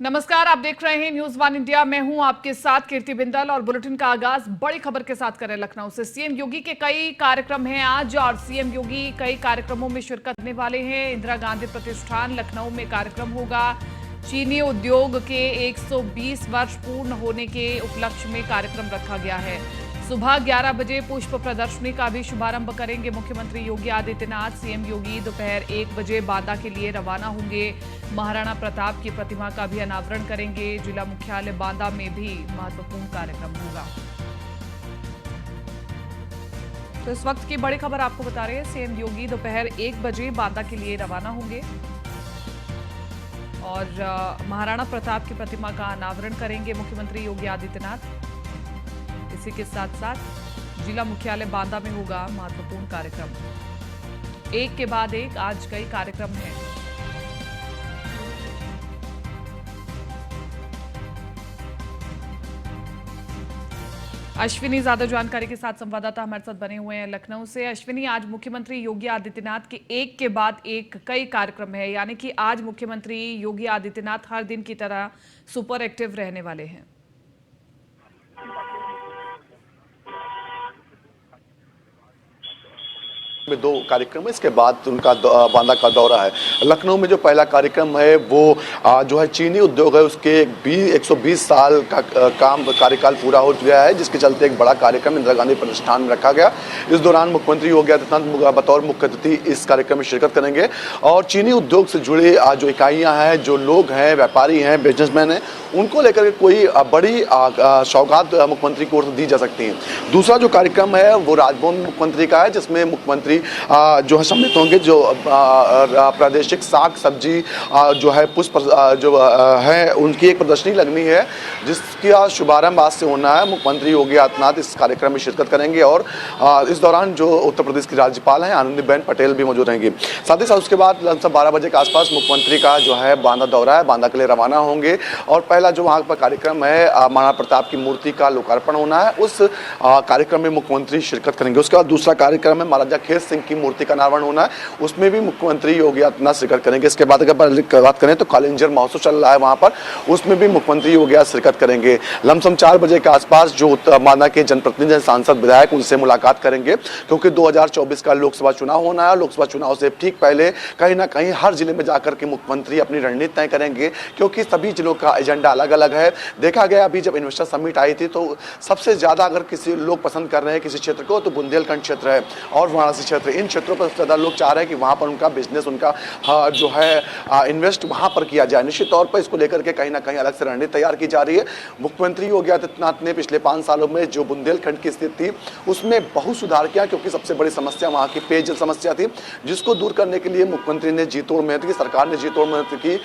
नमस्कार, आप देख रहे हैं न्यूज वन इंडिया। मैं हूं आपके साथ कीर्ति बिंदल और बुलेटिन का आगाज बड़ी खबर के साथ करें लखनऊ से। सीएम योगी के कई कार्यक्रम हैं आज और सीएम योगी कई कार्यक्रमों में शिरकत करने वाले हैं। इंदिरा गांधी प्रतिष्ठान लखनऊ में कार्यक्रम होगा। चीनी उद्योग के 120 वर्ष पूर्ण होने के उपलक्ष्य में कार्यक्रम रखा गया है। सुबह 11 बजे पुष्प प्रदर्शनी का भी शुभारंभ करेंगे मुख्यमंत्री योगी आदित्यनाथ। सीएम योगी दोपहर 1 बजे बांदा के लिए रवाना होंगे। महाराणा प्रताप की प्रतिमा का भी अनावरण करेंगे। जिला मुख्यालय बांदा में भी महत्वपूर्ण कार्यक्रम होगा। तो इस वक्त की बड़ी खबर आपको बता रहे हैं, सीएम योगी दोपहर 1 बजे बांदा के लिए रवाना होंगे और महाराणा प्रताप की प्रतिमा का अनावरण करेंगे मुख्यमंत्री योगी आदित्यनाथ। इसी के साथ साथ जिला मुख्यालय बांदा में होगा महत्वपूर्ण कार्यक्रम। एक के बाद एक आज कई कार्यक्रम हैं। अश्विनी ज्यादा जानकारी के साथ संवाददाता हमारे साथ बने हुए हैं लखनऊ से। अश्विनी, आज मुख्यमंत्री योगी आदित्यनाथ के एक के बाद एक कई कार्यक्रम है, यानी कि आज मुख्यमंत्री योगी आदित्यनाथ हर दिन की तरह सुपर एक्टिव रहने वाले हैं। में 2 कार्यक्रम है, इसके बाद उनका बांदा का दौरा है। लखनऊ में जो पहला कार्यक्रम है वो जो है चीनी उद्योग है उसके 120 साल का कार्यकाल पूरा हो गया है, जिसके चलते एक बड़ा कार्यक्रम इंदिरा गांधी प्रतिष्ठान में रखा गया। इस दौरान मुख्यमंत्री योगी आदित्यनाथ बतौर मुख्य अतिथि इस कार्यक्रम में शिरकत करेंगे और चीनी उद्योग से जुड़े जो इकाइयाँ हैं, जो लोग हैं, व्यापारी हैं, बिजनेसमैन हैं, उनको लेकर के कोई बड़ी सौगात मुख्यमंत्री की ओर से दी जा सकती है। दूसरा जो कार्यक्रम है वो राजभवन मुख्यमंत्री का है, जिसमें मुख्यमंत्री जो है सम्मिलित होंगे। जो प्रादेशिक साग सब्जी जो है पुष्प जो है उनकी एक प्रदर्शनी लगनी है, जिसका शुभारंभ आज से होना है। मुख्यमंत्री योगी आदित्यनाथ इस कार्यक्रम में शिरकत करेंगे और इस दौरान जो उत्तर प्रदेश की राज्यपाल हैं आनंदीबेन पटेल भी मौजूद रहेंगी। साथ ही साथ उसके बाद लगभग 12 बजे के आसपास मुख्यमंत्री का जो है बांदा दौरा है, बांदा के लिए रवाना होंगे और पहला जो वहाँ पर कार्यक्रम है महाराणा प्रताप की मूर्ति का लोकार्पण होना है, उस कार्यक्रम में मुख्यमंत्री शिरकत करेंगे। उसके बाद दूसरा कार्यक्रम है महाराजा खेत सिंह की मूर्ति का अनावरण होना है, उसमें भी मुख्यमंत्री योगी आदित्यनाथ शिरकत करेंगे। इसके बाद अगर बात करें तो कालिंजर महोत्सव चल रहा है वहां पर, उसमें भी मुख्यमंत्री योगी आदित्यनाथ शिरकत करेंगे। लमसम 4 बजे के आसपास जो बांदा के जनप्रतिनिधि, सांसद, विधायक, उनसे मुलाकात करेंगे, क्योंकि 2024 का लोकसभा चुनाव होना है। लोकसभा चुनाव से ठीक पहले कहीं ना कहीं हर जिले में जाकर के मुख्यमंत्री अपनी रणनीति तय करेंगे, क्योंकि सभी जिलों का एजेंडा अलग अलग है। देखा गया अभी जब इन्वेस्टर समिट आई थी तो सबसे ज्यादा अगर किसी लोग पसंद कर रहे हैं किसी क्षेत्र को तो बुंदेलखंड क्षेत्र है और वाराणसी क्षेत्र। इन क्षेत्रों पर ज़्यादा लोग चाह रहे हैं कि वहाँ पर उनका बिजनेस, उनका जो है इन्वेस्ट वहाँ पर किया जाए। निश्चित तौर पर इसको लेकर के कहीं ना कहीं अलग से रणनीति तैयार की जा रही है। मुख्यमंत्री योगी आदित्यनाथ ने पिछले 5 सालों में जो बुंदेलखंड की स्थिति थी उसमें बहुत सुधार किया, क्योंकि सबसे बड़ी समस्या वहाँ की पेयजल समस्या थी, जिसको दूर करने के लिए मुख्यमंत्री ने जी तोड़ मेहनत की, सरकार ने जी तोड़ मेहनत की।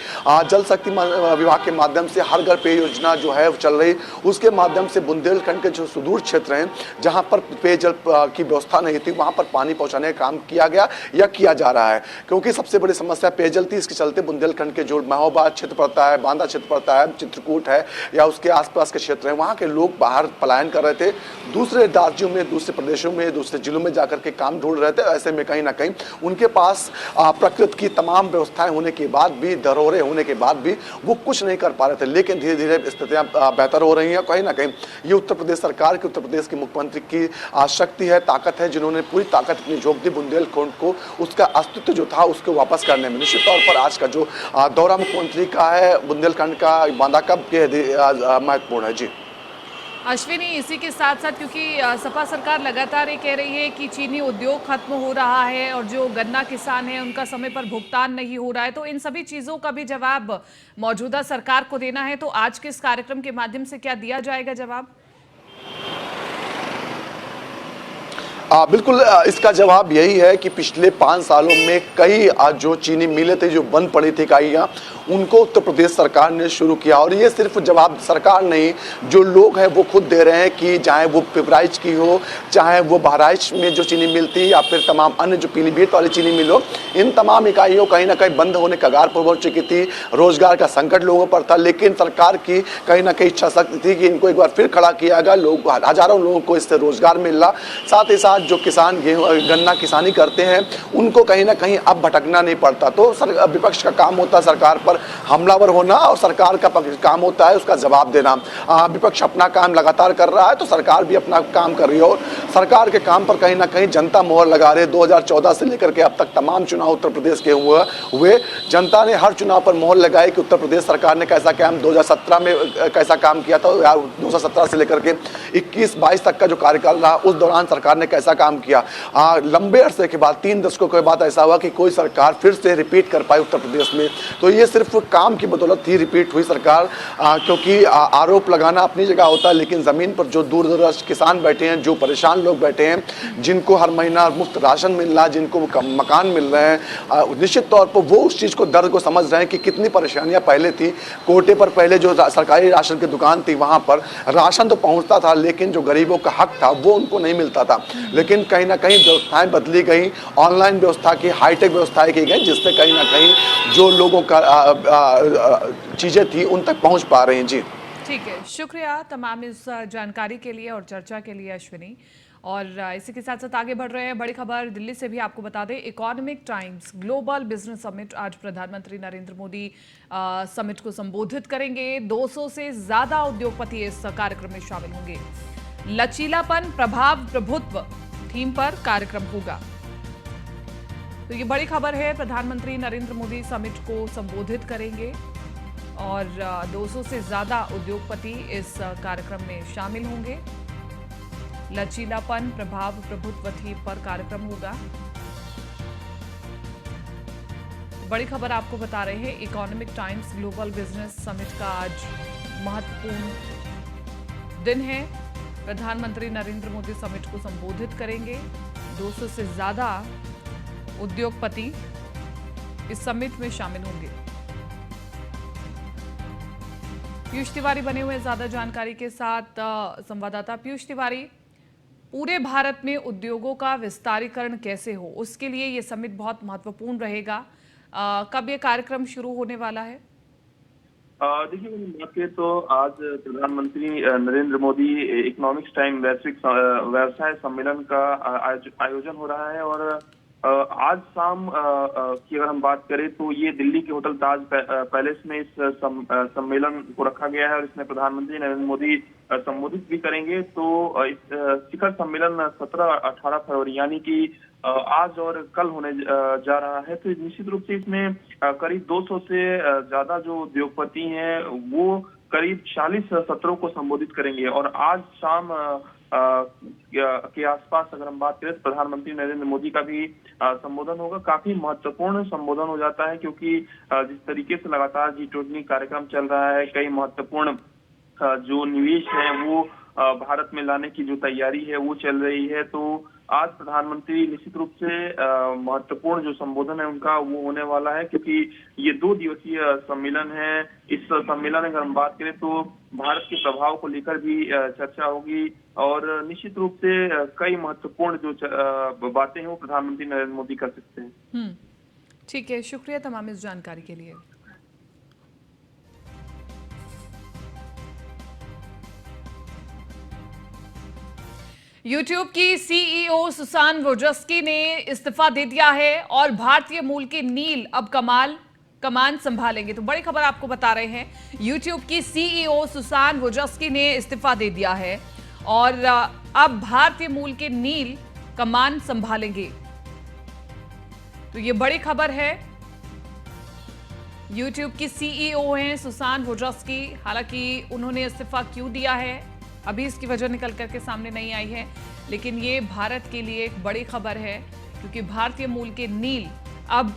जल शक्ति विभाग के माध्यम से हर घर पेय योजना जो है चल रही, उसके माध्यम से बुंदेलखंड के जो सुदूर क्षेत्र हैं जहाँ पर पेयजल की व्यवस्था नहीं थी वहाँ पर पानी पहुँचाने का काम किया गया या किया जा रहा है, क्योंकि सबसे बड़ी समस्या पेयजल थी। इसके चलते बुंदेलखंड के जो महोबा क्षेत्र पड़ता है, बांदा क्षेत्र पड़ता है, चित्रकूट है या उसके आसपास के क्षेत्र हैं, वहाँ के लोग बाहर पलायन कर रहे थे, दूसरे राज्यों में, दूसरे प्रदेशों में, दूसरे जिलों में जाकर के काम ढूंढ रहे थे। ऐसे में कहीं ना कहीं उनके पास प्रकृति की तमाम व्यवस्थाएं होने के बाद भी, धरोहरें होने के बाद भी वो कुछ नहीं कर पा रहे थे। लेकिन धीरे धीरे स्थितियां बेहतर हो रही हैं। कहीं ना कहीं ये उत्तर प्रदेश सरकार की, उत्तर प्रदेश के मुख्यमंत्री की शक्ति है, ताकत है, जिन्होंने पूरी ताकत अपनी झोंक दी बुंदेलखंड को उसका अस्तित्व जो था उसको वापस करने में। निश्चित तौर पर आज का जो दौरा मुख्यमंत्री का है बुंदेलखंड का, बांदा का महत्वपूर्ण है। जी अश्विनी, इसी के साथ साथ क्योंकि सपा सरकार लगातार ये कह रही है कि चीनी उद्योग खत्म हो रहा है और जो गन्ना किसान है उनका समय पर भुगतान नहीं हो रहा है, तो इन सभी चीजों का भी जवाब मौजूदा सरकार को देना है। तो आज के इस कार्यक्रम के माध्यम से क्या दिया जाएगा जवाब? बिल्कुल, इसका जवाब यही है कि पिछले 5 सालों में कई जो चीनी मिलें थी जो बंद पड़ी थी इकाइयाँ, उनको उत्तर प्रदेश सरकार ने शुरू किया। और ये सिर्फ जवाब सरकार नहीं, जो लोग हैं वो खुद दे रहे हैं कि चाहे वो पिपराइच की हो, चाहे वो बहराइच में जो चीनी मिलती या फिर तमाम अन्य जो पीलीभीत वाली चीनी मिल हो, इन तमाम इकाइयों कहीं ना कहीं बंद होने कगार पर पहुंच चुकी थी। रोजगार का संकट लोगों पर था, लेकिन सरकार की कहीं ना कहीं इच्छा शक्ति थी कि इनको एक बार फिर खड़ा किया गया। लोग, हजारों लोगों को इससे रोजगार मिल रहा। साथ ही साथ जो किसान गन्ना किसानी करते हैं उनको कहीं ना कहीं अब भटकना नहीं पड़ता। तो विपक्ष का काम होता सरकार पर हमलावर होना और सरकार का काम होता है उसका जवाब देना। विपक्ष अपना काम लगातार कर रहा है तो सरकार भी अपना काम कर रही है, और सरकार के काम पर कहीं ना कहीं जनता मोहर लगा रही है। 2014 से लेकर के अब तक तमाम चुनाव उत्तर प्रदेश के हुए जनता ने हर चुनाव पर मोहर लगाई कि उत्तर प्रदेश सरकार ने कैसा काम 2017 में कैसा काम किया था, 2017 से लेकर के 21-22 तक का जो कार्यकाल रहा उस दौरान सरकार ने कैसा काम किया। लंबे अरसे के बाद 3 दशकों के बाद ऐसा हुआ कि कोई सरकार फिर से रिपीट कर पाई उत्तर प्रदेश में। तो ये सिर्फ काम की बदौलत ही रिपीट हुई सरकार, क्योंकि आरोप लगाना अपनी जगह होता है, लेकिन जमीन पर जो दूर दराज किसान बैठे हैं, जो परेशान लोग बैठे हैं, जिनको हर महीना मुफ्त राशन मिल रहा है, जिनको मकान मिल रहे हैं, निश्चित तौर पर वो उस चीज को दर्द को समझ रहे हैं कि कितनी परेशानियां पहले थी। कोटे पर पहले जो सरकारी राशन की दुकान थी वहां पर राशन तो पहुंचता था, लेकिन जो गरीबों का हक था वो उनको नहीं मिलता था। लेकिन कहीं ना कहीं व्यवस्थाएं बदली गई, ऑनलाइन व्यवस्था की, हाईटेक व्यवस्थाएं की गई, जिससे कहीं ना कहीं जो लोगों का चीजें थी उन तक पहुंच पा रही हैं। जी ठीक है, शुक्रिया तमाम इस जानकारी के लिए और चर्चा के लिए अश्विनी। और इसी के साथ साथ आगे बढ़ रहे हैं। बड़ी खबर दिल्ली से भी आपको बता दें, economic times global business summit, आज प्रधानमंत्री नरेंद्र मोदी समिट को संबोधित करेंगे। 200 से ज्यादा उद्योगपति इस कार्यक्रम में शामिल होंगे। लचीलापन, प्रभाव, प्रभुत्व थीम पर कार्यक्रम होगा। तो ये बड़ी खबर है, प्रधानमंत्री नरेंद्र मोदी समिट को संबोधित करेंगे और 200 से ज्यादा उद्योगपति इस कार्यक्रम में शामिल होंगे। लचीलापन, प्रभाव, प्रभुत्व थीम पर कार्यक्रम होगा। बड़ी खबर आपको बता रहे हैं, economic times global business summit का आज महत्वपूर्ण दिन है। प्रधानमंत्री नरेंद्र मोदी समिट को संबोधित करेंगे। 200 से ज्यादा उद्योगपति इस समिट में शामिल होंगे। पीयूष तिवारी बने हुए ज्यादा जानकारी के साथ। संवाददाता पीयूष तिवारी, पूरे भारत में उद्योगों का विस्तारीकरण कैसे हो, उसके लिए ये समिट बहुत महत्वपूर्ण रहेगा। कब ये कार्यक्रम शुरू होने वाला है? देखिए, बात करें तो आज प्रधानमंत्री नरेंद्र मोदी इकोनॉमिक्स टाइम वैश्विक व्यवसाय सम्मेलन का आयोजन हो रहा है। और आज शाम की अगर हम बात करें तो ये दिल्ली के होटल ताज पैलेस में इस सम्मेलन को रखा गया है और इसमें प्रधानमंत्री नरेंद्र मोदी संबोधित भी करेंगे। तो इस शिखर सम्मेलन 17-18 फरवरी यानी कि आज और कल होने जा रहा है। तो निश्चित रूप से इसमें करीब 200 से ज्यादा जो उद्योगपति हैं वो करीब 40 सत्रों को संबोधित करेंगे। और आज शाम के आसपास अगर हम बात करें तो प्रधानमंत्री नरेंद्र मोदी का भी संबोधन होगा। काफी महत्वपूर्ण संबोधन हो जाता है, क्योंकि जिस तरीके से लगातार G20 कार्यक्रम चल रहा है, कई महत्वपूर्ण जो निवेश है वो भारत में लाने की जो तैयारी है वो चल रही है। तो आज प्रधानमंत्री निश्चित रूप से महत्वपूर्ण जो संबोधन है उनका वो होने वाला है, क्योंकि ये 2 दिवसीय सम्मेलन है। इस सम्मेलन में अगर हम बात करें तो भारत के प्रभाव को लेकर भी चर्चा होगी और निश्चित रूप से कई महत्वपूर्ण जो बातें हैं वो प्रधानमंत्री नरेंद्र मोदी कर सकते हैं। ठीक है, शुक्रिया तमाम इस जानकारी के लिए। YouTube की सीईओ सुसान वोजस्की ने इस्तीफा दे दिया है और भारतीय मूल के नील अब कमान संभालेंगे। तो बड़ी खबर आपको बता रहे हैं, YouTube की सीईओ सुसान वोजस्की ने इस्तीफा दे दिया है और अब भारतीय मूल के नील कमान संभालेंगे। तो ये बड़ी खबर है। YouTube की सीईओ हैं सुसान वोजस्की। हालांकि उन्होंने इस्तीफा क्यों दिया है अभी इसकी वजह निकल करके सामने नहीं आई है, लेकिन ये भारत के लिए एक बड़ी खबर है, क्योंकि भारतीय मूल के नील अब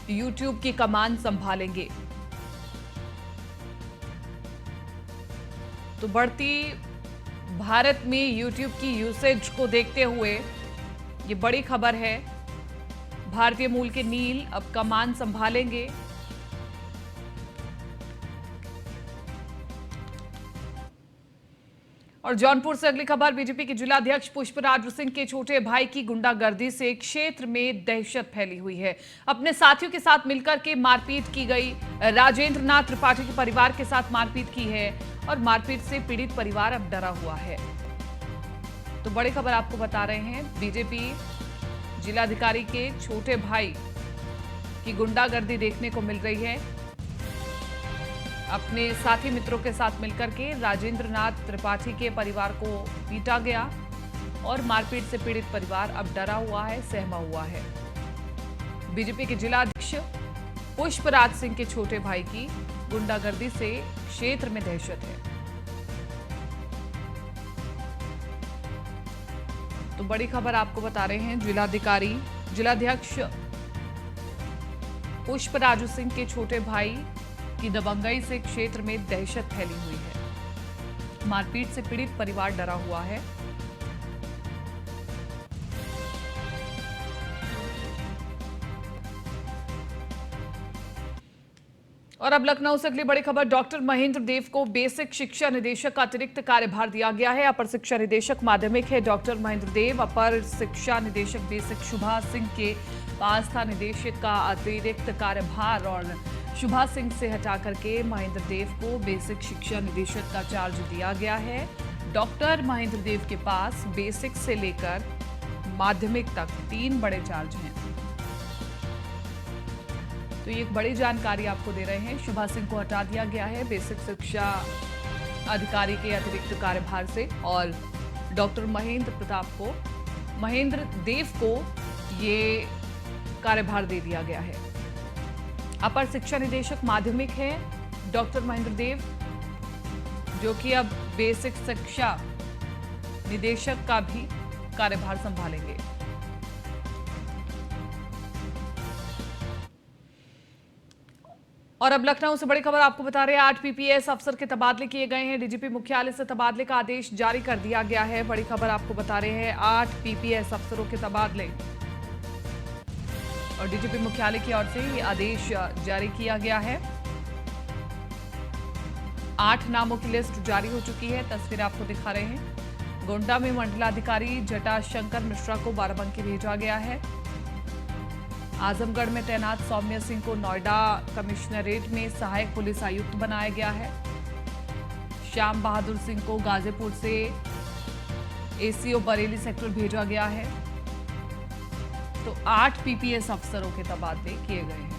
YouTube की कमान संभालेंगे। तो बढ़ती भारत में YouTube की यूसेज को देखते हुए ये बड़ी खबर है। भारतीय मूल के नील अब कमान संभालेंगे। और जौनपुर से अगली खबर, बीजेपी के जिलाध्यक्ष पुष्पराज सिंह के छोटे भाई की गुंडागर्दी से क्षेत्र में दहशत फैली हुई है। अपने साथियों के साथ मिलकर के मारपीट की गई। राजेंद्र नाथ त्रिपाठी के परिवार के साथ मारपीट की है और मारपीट से पीड़ित परिवार अब डरा हुआ है। तो बड़ी खबर आपको बता रहे हैं, बीजेपी जिलाधिकारी के छोटे भाई की गुंडागर्दी देखने को मिल रही है। अपने साथी मित्रों के साथ मिलकर के राजेंद्र नाथ त्रिपाठी के परिवार को पीटा गया और मारपीट से पीड़ित परिवार अब डरा हुआ है, सहमा हुआ है। बीजेपी के जिला अध्यक्ष पुष्पराज सिंह के छोटे भाई की गुंडागर्दी से क्षेत्र में दहशत है। तो बड़ी खबर आपको बता रहे हैं, जिलाध्यक्ष पुष्पराज सिंह के छोटे भाई की दबंगई से क्षेत्र में दहशत फैली हुई है। मारपीट से पीड़ित परिवार डरा हुआ है। और अब लखनऊ से अगली बड़ी खबर, डॉक्टर महेंद्र देव को बेसिक शिक्षा निदेशक का अतिरिक्त कार्यभार दिया गया है। अपर शिक्षा निदेशक माध्यमिक है डॉक्टर महेंद्र देव। अपर शिक्षा निदेशक बेसिक शुभा सिंह के पास था निदेशक का अतिरिक्त कार्यभार और शुभा सिंह से हटा करके महेंद्र देव को बेसिक शिक्षा निदेशक का चार्ज दिया गया है। डॉक्टर महेंद्र देव के पास बेसिक से लेकर माध्यमिक तक 3 बड़े चार्ज हैं। तो ये एक बड़ी जानकारी आपको दे रहे हैं। शुभा सिंह को हटा दिया गया है बेसिक शिक्षा अधिकारी के अतिरिक्त कार्यभार से और डॉक्टर महेंद्र देव को ये कार्यभार दे दिया गया है। अपर शिक्षा निदेशक माध्यमिक है डॉक्टर महेंद्र देव, जो कि अब बेसिक शिक्षा निदेशक का भी कार्यभार संभालेंगे। और अब लखनऊ से बड़ी खबर आपको बता रहे हैं, 8 पीपीएस अफसर के तबादले किए गए हैं। डीजीपी मुख्यालय से तबादले का आदेश जारी कर दिया गया है। बड़ी खबर आपको बता रहे हैं, 8 पीपीएस अफसरों के तबादले और डीजीपी मुख्यालय की ओर से ये आदेश जारी किया गया है। 8 नामों की लिस्ट जारी हो चुकी है। तस्वीर आपको दिखा रहे हैं। गोंडा में मंडलाधिकारी जटाशंकर मिश्रा को बाराबंकी भेजा गया है। आजमगढ़ में तैनात सौम्य सिंह को नोएडा कमिश्नरेट में सहायक पुलिस आयुक्त बनाया गया है। श्याम बहादुर सिंह को गाजीपुर से एसीओ बरेली सेक्टर भेजा गया है। तो 8 पीपीएस अफसरों के तबादले किए गए हैं।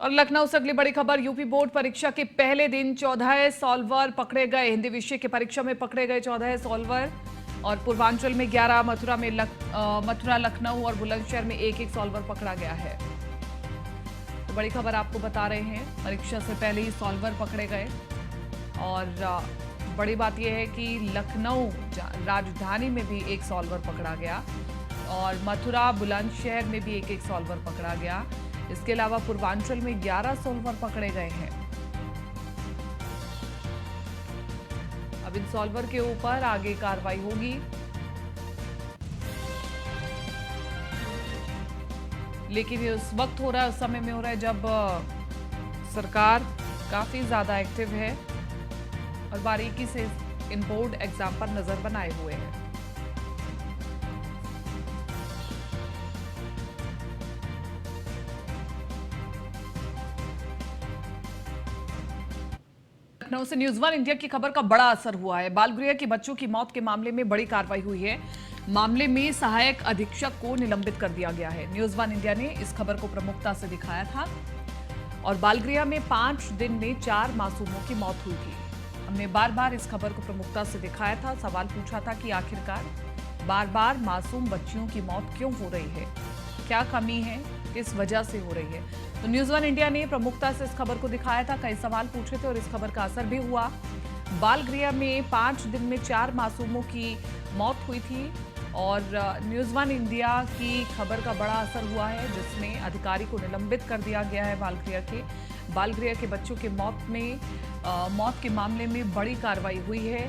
और लखनऊ से अगली बड़ी खबर, यूपी बोर्ड परीक्षा के पहले दिन 14 सॉल्वर पकड़े गए। हिंदी विषय की परीक्षा में पकड़े गए 14 सॉल्वर और पूर्वांचल में 11, मथुरा, लखनऊ और बुलंदशहर में 1-1 सॉल्वर पकड़ा गया है। तो बड़ी खबर आपको बता रहे हैं, परीक्षा से पहले ही सॉल्वर पकड़े गए। और बड़ी बात यह है कि लखनऊ राजधानी में भी 1 सॉल्वर पकड़ा गया और मथुरा, बुलंदशहर में भी 1-1 सॉल्वर पकड़ा गया। इसके अलावा पूर्वांचल में 11 सॉल्वर पकड़े गए हैं। अब इन सॉल्वर के ऊपर आगे कार्रवाई होगी। लेकिन ये उस वक्त हो रहा है, उस समय में हो रहा है जब सरकार काफी ज्यादा एक्टिव है और बारीकी से इन बोर्ड एग्जाम पर नजर बनाए हुए हैं। लखनऊ से न्यूज़ 1 इंडिया की खबर का बड़ा असर हुआ है। बाल गृह के बच्चों की मौत के मामले में बड़ी कार्रवाई हुई है। मामले में सहायक अधीक्षक को निलंबित कर दिया गया है। न्यूज़ 1 इंडिया ने इस खबर को प्रमुखता से दिखाया था और बाल गृह में 5 दिन में 4 मासूमों की मौत हुई थी। हमने बार बार इस खबर को प्रमुखता से दिखाया था, सवाल पूछा था कि आखिरकार बार बार मासूम बच्चियों की मौत क्यों हो रही है, क्या कमी है, किस वजह से हो रही है। तो न्यूज़ 1 इंडिया ने प्रमुखता से इस खबर को दिखाया था, कई सवाल पूछे थे और इस खबर का असर भी हुआ। बाल गृह में 5 दिन में 4 मासूमों की मौत हुई थी और न्यूज़ 1 इंडिया की खबर का बड़ा असर हुआ है, जिसमें अधिकारी को निलंबित कर दिया गया है। बाल गृह के बच्चों के मौत के मामले में बड़ी कार्रवाई हुई है।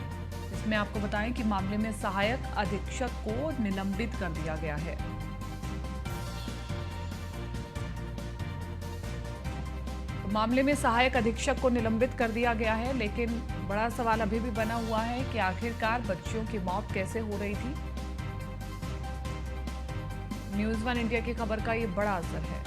इसमें आपको बताएं कि मामले में सहायक अधीक्षक को निलंबित कर दिया गया है। मामले में सहायक अधीक्षक को निलंबित कर दिया गया है, लेकिन बड़ा सवाल अभी भी बना हुआ है कि आखिरकार बच्चियों की मौत कैसे हो रही थी। न्यूज़ 1 इंडिया की खबर का ये बड़ा असर है।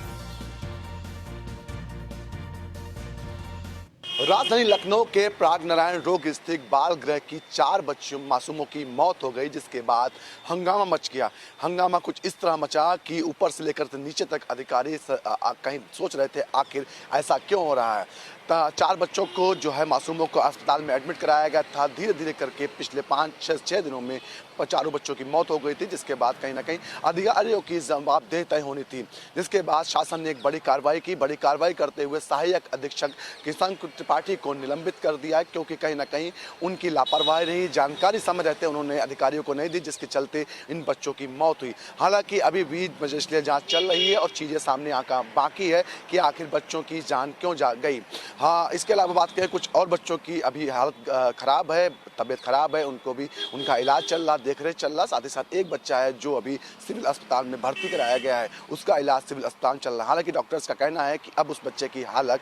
राजधानी लखनऊ के प्राग नारायण रोड स्थित बाल गृह की 4 बच्चियों मासूमों की मौत हो गई, जिसके बाद हंगामा मच गया। हंगामा कुछ इस तरह मचा कि ऊपर से लेकर नीचे तक अधिकारी कहीं सोच रहे थे आखिर ऐसा क्यों हो रहा है। 4 बच्चों को जो है मासूमों को अस्पताल में एडमिट कराया गया था। धीरे धीरे करके पिछले 5-6 दिनों में चारों बच्चों की मौत हो गई थी, जिसके बाद कहीं ना कहीं अधिकारियों की जवाबदेही तय होनी थी। जिसके बाद शासन ने एक बड़ी कार्रवाई की। बड़ी कार्रवाई करते हुए सहायक अधीक्षक किशन त्रिपाठी को निलंबित कर दिया, क्योंकि कहीं ना कहीं उनकी लापरवाही रही। जानकारी समय रहते उन्होंने अधिकारियों को नहीं दी, जिसके चलते इन बच्चों की मौत हुई। हालांकि अभी भी मजिस्ट्रेट जांच चल रही है और चीज़ें सामने आकर बाकी है कि आखिर बच्चों की जान क्यों जा गई। हाँ, इसके अलावा बात करें कुछ और बच्चों की अभी हालत खराब है, तबीयत खराब है, उनको भी उनका इलाज चल रहा, देख रेख चल रहा। साथ ही साथ एक बच्चा है जो अभी सिविल अस्पताल में भर्ती कराया गया है, उसका इलाज सिविल अस्पताल चल रहा है। हालांकि डॉक्टर्स का कहना है कि अब उस बच्चे की हालत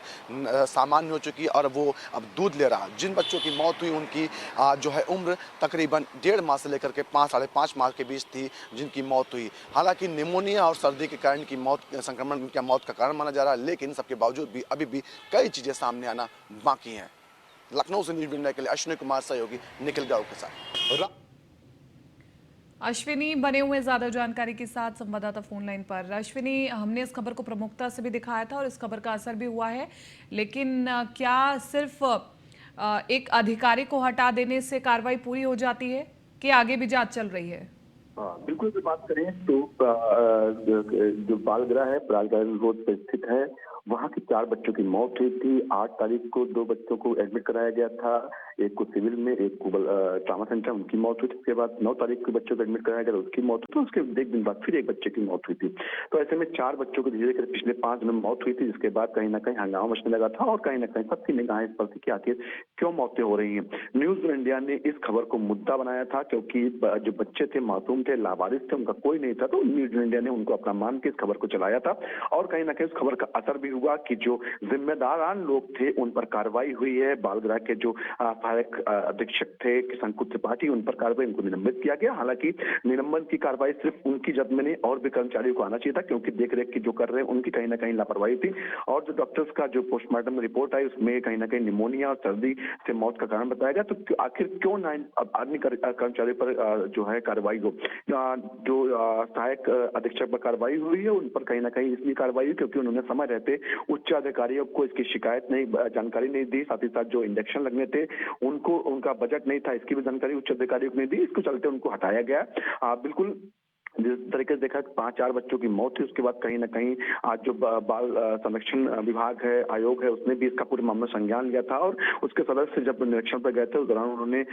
सामान्य हो चुकी है और वो अब दूध ले रहा। जिन बच्चों की मौत हुई उनकी जो है उम्र तकरीबन 1.5 माह से लेकर के 5-5.5 माह के बीच थी, जिनकी मौत हुई। हालांकि निमोनिया और सर्दी के कारण की मौत, संक्रमण उनकी मौत का कारण माना जा रहा है, लेकिन सबके बावजूद भी अभी भी कई चीज़ें सामने आना बाकी हैं। लखनऊ से न्यूज़ इंडिया के लिए अश्विनी कुमार सहयोगी, निखिल गांव के साथ। अश्विनी बने हुए ज्यादा जानकारी के साथ संवाददाता फोन लाइन पर। अश्विनी, हमने इस खबर को प्रमुखता से भी दिखाया था और इस खबर का असर भी हुआ है, लेकिन क्या सिर्फ एक अधिकारी को हटा देने से कार्रवाई पूरी हो जाती है कि आगे भी जांच चल रही है? बिल्कुल, अगर बात करें तो जो बाल गृह है प्राग नारायण रोड पर स्थित है, वहाँ की 4 बच्चों की मौत हुई थी। 8 तारीख को 2 बच्चों को एडमिट कराया गया था, एक को सिविल में, एक को ट्रामा सेंटर, उनकी मौत हुई थी। उसके बाद 9 तारीख को बच्चों को एडमिट कराया गया, उसकी मौत हुई थी। उसके एक दिन बाद फिर एक बच्चे की मौत हुई थी। तो ऐसे में 4 बच्चों को धीरे धीरे पिछले 5 दिनों में मौत हुई थी, जिसके बाद कहीं ना कहीं हंगामा मचने लगा था और कहीं ना कहीं सबकी निगाहें इस पर थी कि आखिर क्यों मौतें हो रही हैं। न्यूज इंडिया ने इस खबर को मुद्दा बनाया था, क्योंकि जो बच्चे थे मासूम थे, लावारिस थे, उनका कोई नहीं था, तो न्यूज इंडिया ने उनको अपना मान के इस खबर को चलाया था। और कहीं ना कहीं उस खबर का असर भी हुआ कि जो जिम्मेदारान लोग थे उन पर कार्रवाई हुई है। बालगृह के जो सहायक अधीक्षक थे किशन त्रिपाठी, उन पर कार्रवाई, उनको निलंबित किया गया। हालांकि निलंबन की कार्रवाई सिर्फ उनकी जद में नहीं, और भी कर्मचारियों को आना चाहिए था, क्योंकि देख रेख की जो कर रहे हैं उनकी कहीं ना कहीं लापरवाही थी। और जो डॉक्टर्स का जो पोस्टमार्टम रिपोर्ट आई उसमें कहीं ना कहीं निमोनिया और सर्दी से मौत का कारण बताया गया। तो आखिर क्यों ना आदमी कर्मचारियों पर जो है कार्रवाई हो। जो सहायक अधीक्षक पर कार्रवाई हुई है उन पर कहीं ना कहीं इसलिए कार्रवाई हुई क्योंकि उन्होंने समय रहते उच्च अधिकारियों को इसकी शिकायत नहीं, जानकारी नहीं दी। साथ ही साथ जो इंजेक्शन लगने थे उनको, उनका बजट नहीं था, इसकी भी जानकारी उच्च अधिकारियों को नहीं दी। इसको चलते उनको हटाया गया। बिल्कुल जिस तरीके से देखा 5-4 बच्चों की मौत थी, उसके बाद कहीं ना कहीं आज जो बाल संरक्षण विभाग है, आयोग है, उसने भी इसका पूरे मामला संज्ञान लिया था। और उसके सदस्य जब निरीक्षण पर गए थे उस दौरान उन्होंने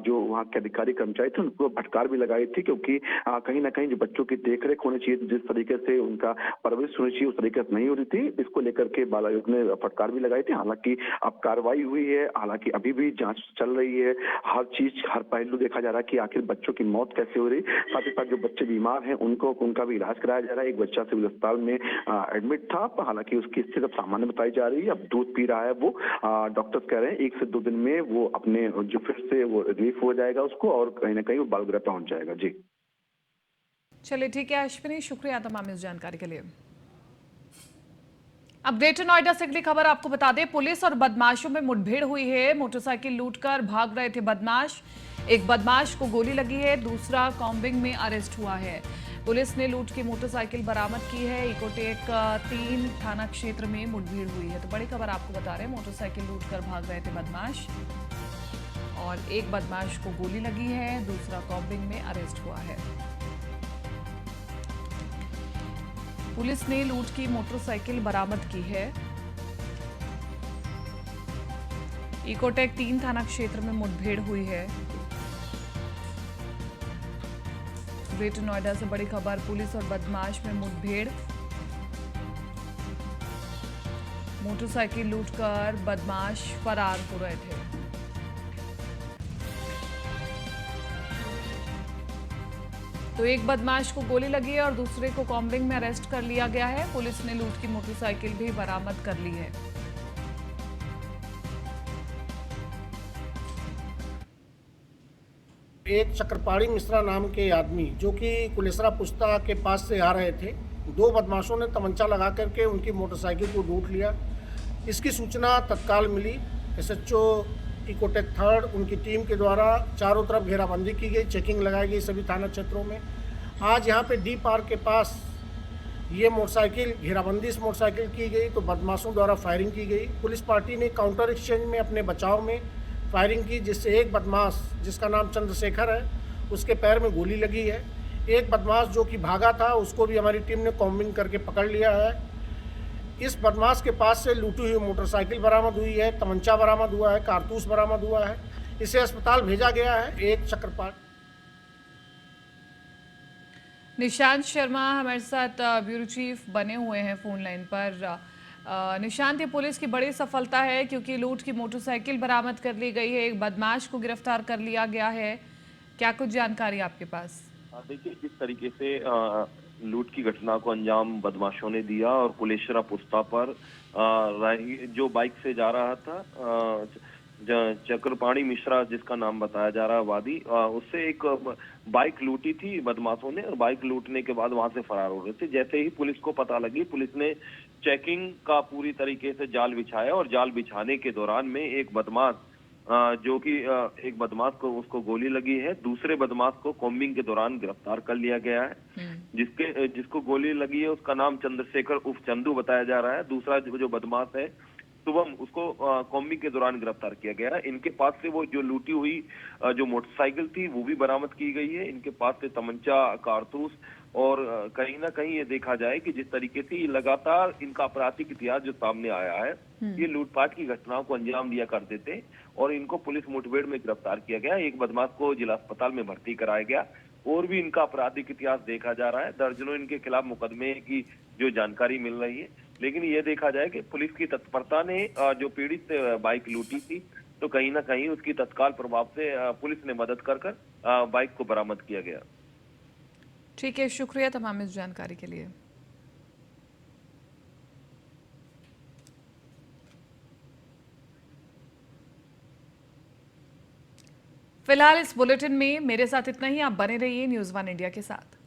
जो वहाँ के अधिकारी कर्मचारी थे उनको फटकार भी लगाई थी, क्योंकि कहीं ना कहीं जो बच्चों की देखरेख होनी चाहिए, जिस तरीके से उनका परवरिश होनी चाहिए उस तरीके से नहीं हो रही थी। इसको लेकर के बाल आयोग ने फटकार भी लगाई थी। हालांकि अब कार्रवाई हुई है, हालांकि अभी भी जांच चल रही है। हर चीज, हर पहलू देखा जा रहा है कि आखिर बच्चों की मौत कैसे हो रही। साथ ही साथ जो बच्चे बीमार हैं उनका भी इलाज कराया जा रहा है। एक बच्चा सिविल अस्पताल में एडमिट था, हालांकि उसकी स्थिति अब सामान्य बताई जा रही है। अब दूध पी रहा है वो। डॉक्टर्स कह रहे हैं 1 से 2 दिन में वो अपने जो फिर से वो रिलीफ हो जाएगा उसको, और कहीं ना कहीं वो बाल गृह पहुंच जाएगा। जी चलिए ठीक है अश्विनी, शुक्रिया तमाम इस जानकारी के लिए। अब ग्रेटर नोएडा से अगली खबर आपको बता दें, पुलिस और बदमाशों में मुठभेड़ हुई है। मोटरसाइकिल लूटकर भाग रहे थे बदमाश। एक बदमाश को गोली लगी है, दूसरा कॉम्बिंग में अरेस्ट हुआ है। पुलिस ने लूट की मोटरसाइकिल बरामद की है। इकोटेक 3 थाना क्षेत्र में मुठभेड़ हुई है। तो बड़ी खबर आपको बता रहे हैं, मोटरसाइकिल लूटकर भाग रहे थे बदमाश और एक बदमाश को गोली लगी है, दूसरा कॉम्बिंग में अरेस्ट हुआ है। पुलिस ने लूट की मोटरसाइकिल बरामद की है। इकोटेक 3 थाना क्षेत्र में मुठभेड़ हुई है। ग्रेटर नोएडा से बड़ी खबर, पुलिस और बदमाश में मुठभेड़। मोटरसाइकिल लूटकर बदमाश फरार हो रहे थे। तो एक बदमाश को गोली लगी है और दूसरे को कॉम्बिंग में अरेस्ट कर लिया गया है। पुलिस ने लूट की मोटरसाइकिल भी बरामद कर ली है। एक चक्रपाणी मिश्रा नाम के आदमी जो कि कुलेसरा पुस्ता के पास से आ रहे थे, 2 बदमाशों ने तमंचा लगा करके उनकी मोटरसाइकिल को लूट लिया। इसकी सूचना तत्काल मिली SHO इकोटेक थर्ड उनकी टीम के द्वारा चारों तरफ घेराबंदी की गई, चेकिंग लगाई गई सभी थाना क्षेत्रों में। आज यहाँ पे डी पार्क के पास ये मोटरसाइकिल घेराबंदी इस मोटरसाइकिल की गई तो बदमाशों द्वारा फायरिंग की गई। पुलिस पार्टी ने काउंटर एक्सचेंज में अपने बचाव में फायरिंग की, जिससे एक बदमाश जिसका नाम चंद्रशेखर है उसके पैर में गोली लगी है। एक बदमाश जो कि भागा था उसको भी हमारी टीम ने कॉम्बिंग करके पकड़ लिया है। इस बदमाश के पास से लूटी हुई मोटरसाइकिल बरामद हुई है, तमंचा बरामद हुआ है, कारतूस बरामद हुआ है। इसे अस्पताल भेजा गया है। एक चक्रपात निशांत शर्मा हमारे साथ ब्यूरो चीफ बने हुए हैं फोन लाइन पर। निशांत, ये पुलिस की बड़ी सफलता है क्योंकि लूट की मोटरसाइकिल बरामद कर ली गई है, एक बदमाश को गिरफ्तार कर लिया गया है। क्या कुछ जानकारी आपके पास? देखिए, जिस तरीके से लूट की घटना को अंजाम बदमाशों ने दिया और कुलेश्वरा पुस्ता पर जो बाइक से जा रहा था चक्रपाणी मिश्रा जिसका नाम बताया जा रहा है वादी, उससे एक बाइक लूटी थी बदमाशों ने और बाइक लूटने के बाद वहां से फरार हो रहे थे। जैसे ही पुलिस को पता लगी, पुलिस ने चेकिंग का पूरी तरीके से जाल बिछाया और जाल बिछाने के दौरान में एक बदमाश जो कि एक बदमाश को उसको गोली लगी है, दूसरे बदमाश को कॉम्बिंग के दौरान गिरफ्तार कर लिया गया है। जिसको गोली लगी है उसका नाम चंद्रशेखर उर्फ चंदू बताया जा रहा है। दूसरा जो बदमाश है शुभम, उसको कॉम्बिंग के दौरान गिरफ्तार किया गया है। इनके पास से वो जो लूटी हुई जो मोटरसाइकिल थी वो भी बरामद की गई है। इनके पास से तमंचा, कारतूस और कहीं ना कहीं ये देखा जाए कि जिस तरीके से लगातार इनका आपराधिक इतिहास जो सामने आया है, ये लूटपाट की घटनाओं को अंजाम दिया करते थे और इनको पुलिस मुठभेड़ में गिरफ्तार किया गया। एक बदमाश को जिला अस्पताल में भर्ती कराया गया और भी इनका आपराधिक इतिहास देखा जा रहा है। दर्जनों इनके खिलाफ मुकदमे की जो जानकारी मिल रही है, लेकिन ये देखा जाए कि पुलिस की तत्परता ने जो पीड़ित बाइक लूटी थी तो कहीं ना कहीं उसकी तत्काल प्रभाव से पुलिस ने मदद कर बाइक को बरामद किया गया। ठीक है, शुक्रिया तमाम इस जानकारी के लिए। फिलहाल इस बुलेटिन में मेरे साथ इतना ही। आप बने रहिए न्यूज़ वन इंडिया के साथ।